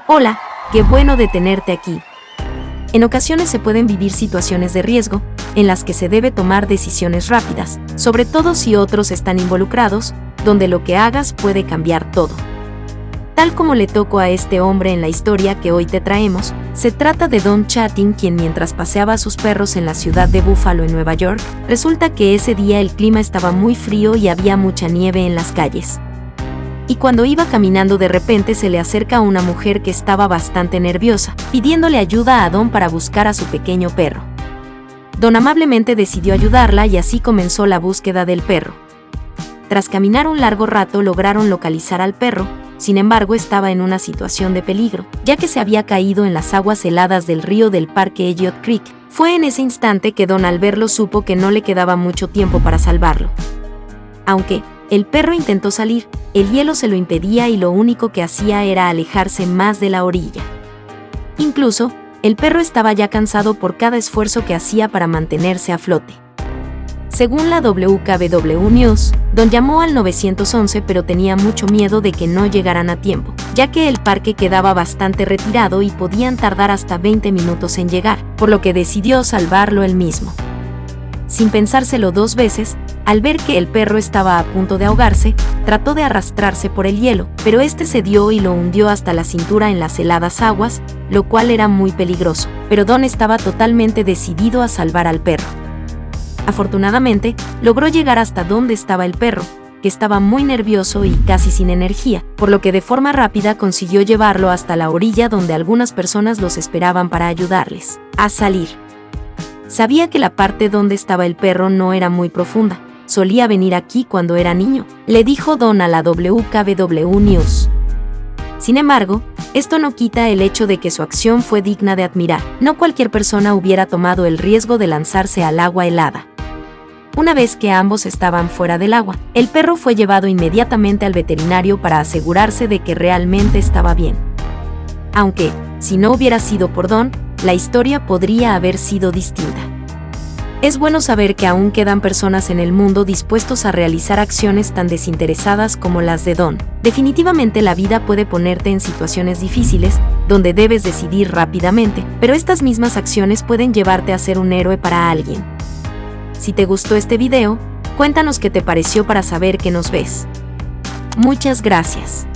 Hola, qué bueno de tenerte aquí. En ocasiones se pueden vivir situaciones de riesgo, en las que se debe tomar decisiones rápidas, sobre todo si otros están involucrados, donde lo que hagas puede cambiar todo. Tal como le tocó a este hombre en la historia que hoy te traemos, se trata de Don Chatting, quien mientras paseaba a sus perros en la ciudad de Buffalo en Nueva York, resulta que ese día el clima estaba muy frío y había mucha nieve en las calles. Y cuando iba caminando de repente se le acerca a una mujer que estaba bastante nerviosa, pidiéndole ayuda a Don para buscar a su pequeño perro. Don amablemente decidió ayudarla y así comenzó la búsqueda del perro. Tras caminar un largo rato lograron localizar al perro, sin embargo estaba en una situación de peligro, ya que se había caído en las aguas heladas del río del parque Elliott Creek. Fue en ese instante que Don al verlo supo que no le quedaba mucho tiempo para salvarlo. Aunque el perro intentó salir, el hielo se lo impedía y lo único que hacía era alejarse más de la orilla. Incluso, el perro estaba ya cansado por cada esfuerzo que hacía para mantenerse a flote. Según la WKBW News, Don llamó al 911 pero tenía mucho miedo de que no llegaran a tiempo, ya que el parque quedaba bastante retirado y podían tardar hasta 20 minutos en llegar, por lo que decidió salvarlo él mismo. Sin pensárselo dos veces, al ver que el perro estaba a punto de ahogarse, trató de arrastrarse por el hielo, pero este cedió y lo hundió hasta la cintura en las heladas aguas, lo cual era muy peligroso, pero Don estaba totalmente decidido a salvar al perro. Afortunadamente, logró llegar hasta donde estaba el perro, que estaba muy nervioso y casi sin energía, por lo que de forma rápida consiguió llevarlo hasta la orilla donde algunas personas los esperaban para ayudarles a salir. Sabía que la parte donde estaba el perro no era muy profunda. Solía venir aquí cuando era niño, le dijo Don a la WKBW News. Sin embargo, esto no quita el hecho de que su acción fue digna de admirar. No cualquier persona hubiera tomado el riesgo de lanzarse al agua helada. Una vez que ambos estaban fuera del agua, el perro fue llevado inmediatamente al veterinario para asegurarse de que realmente estaba bien. Aunque, si no hubiera sido por Don, la historia podría haber sido distinta. Es bueno saber que aún quedan personas en el mundo dispuestos a realizar acciones tan desinteresadas como las de Don. Definitivamente la vida puede ponerte en situaciones difíciles, donde debes decidir rápidamente, pero estas mismas acciones pueden llevarte a ser un héroe para alguien. Si te gustó este video, cuéntanos qué te pareció para saber que nos ves. Muchas gracias.